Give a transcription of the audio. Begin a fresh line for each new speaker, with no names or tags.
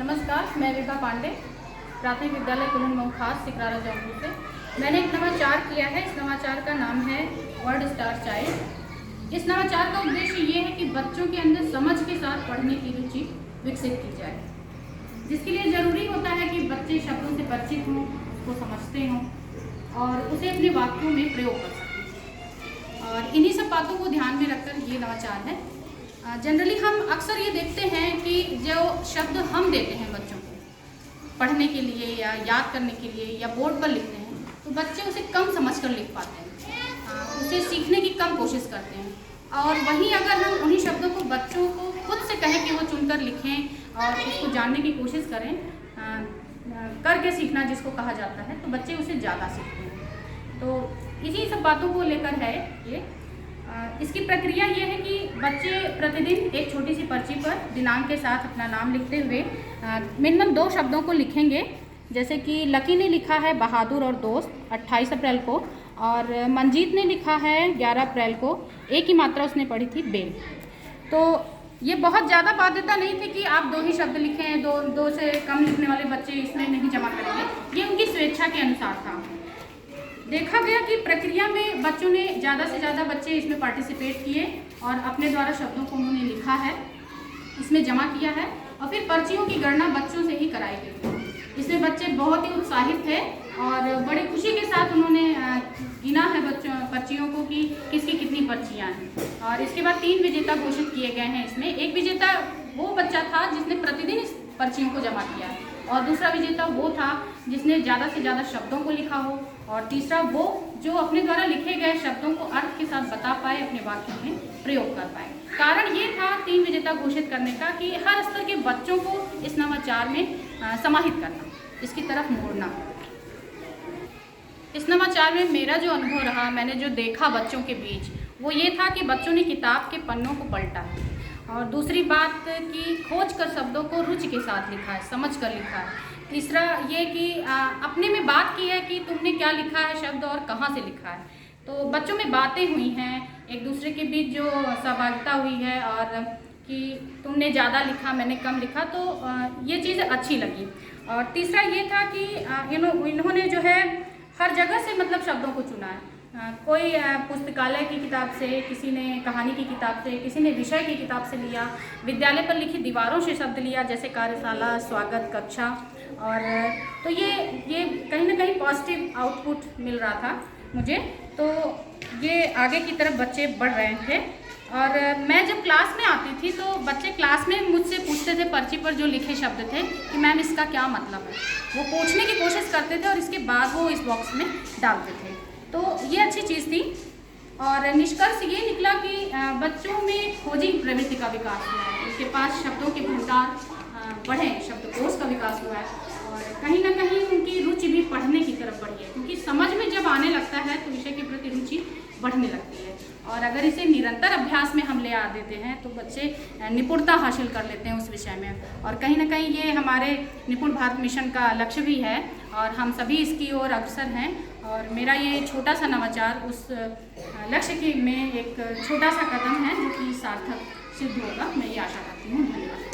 नमस्कार, मैं विभा पांडे, प्राथमिक विद्यालय कुलन मऊ खास सिकरारा जौनपुर से। मैंने एक नवाचार किया है। इस नवाचार का नाम है वर्ड स्टार चाइल्ड। इस नवाचार का उद्देश्य ये है कि बच्चों के अंदर समझ के साथ पढ़ने की रुचि विकसित की जाए, जिसके लिए ज़रूरी होता है कि बच्चे शब्दों से परिचित हों, उसको समझते हों और उसे अपने वाक्यों में प्रयोग कर सकें। और इन्हीं सब बातों को ध्यान में रखकर ये नवाचार है। जनरली हम अक्सर ये देखते हैं कि जो शब्द हम देते हैं बच्चों को पढ़ने के लिए या याद करने के लिए या बोर्ड पर लिखते हैं, तो बच्चे उसे कम समझकर लिख पाते हैं, उसे सीखने की कम कोशिश करते हैं। और वहीं अगर हम उन्हीं शब्दों को बच्चों को खुद से कहें कि वो चुनकर लिखें और उसको जानने की कोशिश करें, करके सीखना जिसको कहा जाता है, तो बच्चे उसे ज़्यादा सीखते हैं। तो इसी सब बातों को लेकर है ये। इसकी प्रक्रिया ये है कि बच्चे प्रतिदिन एक छोटी सी पर्ची पर दिनांक के साथ अपना नाम लिखते हुए मिनिमम 2 शब्दों को लिखेंगे। जैसे कि लकी ने लिखा है बहादुर और दोस्त 28 अप्रैल को, और मंजीत ने लिखा है 11 अप्रैल को। एक ही मात्रा उसने पढ़ी थी बेल। तो ये बहुत ज़्यादा बाध्यता नहीं थी कि आप 2 ही शब्द लिखें, 2 से कम लिखने वाले बच्चे इसमें नहीं जमा करेंगे। ये उनकी स्वेच्छा के अनुसार था। देखा गया कि प्रक्रिया में बच्चों ने ज़्यादा से ज़्यादा बच्चे इसमें पार्टिसिपेट किए और अपने द्वारा शब्दों को उन्होंने लिखा है, इसमें जमा किया है और फिर पर्चियों की गणना बच्चों से ही कराई गई। इसमें बच्चे बहुत ही उत्साहित थे और बड़ी खुशी के साथ उन्होंने गिना है पर्चियों को कि किसकी कितनी पर्चियाँ हैं। और इसके बाद 3 विजेता घोषित किए गए हैं। इसमें एक विजेता वो बच्चा था जिसने प्रतिदिन इस पर्चियों को जमा किया, और दूसरा विजेता वो था जिसने ज़्यादा से ज़्यादा शब्दों को लिखा हो, और तीसरा वो जो अपने द्वारा लिखे गए शब्दों को अर्थ के साथ बता पाए, अपने वाक्यों में प्रयोग कर पाए। कारण ये था 3 विजेता घोषित करने का कि हर स्तर के बच्चों को इस नवाचार में समाहित करना, इसकी तरफ मोड़ना। इस नवाचार में मेरा जो अनुभव रहा, मैंने जो देखा बच्चों के बीच, वो ये था कि बच्चों ने किताब के पन्नों को पलटा है, और दूसरी बात कि खोज कर शब्दों को रुचि के साथ लिखा है, समझ कर लिखा है। तीसरा ये कि अपने में बात की है कि तुमने क्या लिखा है शब्द और कहाँ से लिखा है। तो बच्चों में बातें हुई हैं, एक दूसरे के बीच जो सहभागिता हुई है, और कि तुमने ज़्यादा लिखा मैंने कम लिखा, तो ये चीज़ अच्छी लगी। और तीसरा ये था कि इन्होंने जो है हर जगह से मतलब शब्दों को चुना है। कोई पुस्तकालय की किताब से, किसी ने कहानी की किताब से, किसी ने विषय की किताब से लिया, विद्यालय पर लिखी दीवारों से शब्द लिया, जैसे कार्यशाला, स्वागत, कक्षा। और तो ये कहीं ना कहीं पॉजिटिव आउटपुट मिल रहा था मुझे। तो ये आगे की तरफ बच्चे बढ़ रहे थे। और मैं जब क्लास में आती थी तो बच्चे क्लास में मुझसे पूछते थे पर्ची पर जो लिखे शब्द थे कि मैम इसका क्या मतलब है। वो पूछने की कोशिश करते थे और इसके बाद वो इस बॉक्स में डालते थे। तो ये अच्छी चीज़ थी। और निष्कर्ष ये निकला कि बच्चों में खोजी प्रवृत्ति का विकास हुआ है, उनके पास शब्दों के भंडार बढ़े, शब्दकोश का विकास हुआ है, और कहीं ना कहीं उनकी रुचि भी पढ़ने की तरफ बढ़ी है, क्योंकि समझ में जब आने लगता है तो विषय के प्रति रुचि बढ़ने लगती है। और अगर इसे निरंतर अभ्यास में हम ले आ देते हैं तो बच्चे निपुणता हासिल कर लेते हैं उस विषय में। और कहीं ना कहीं ये हमारे निपुण भारत मिशन का लक्ष्य भी है, और हम सभी इसकी ओर अग्रसर हैं। और मेरा ये छोटा सा नवाचार उस लक्ष्य के में एक छोटा सा कदम है जो कि सार्थक सिद्ध होगा, मैं ये आशा करती हूँ। धन्यवाद।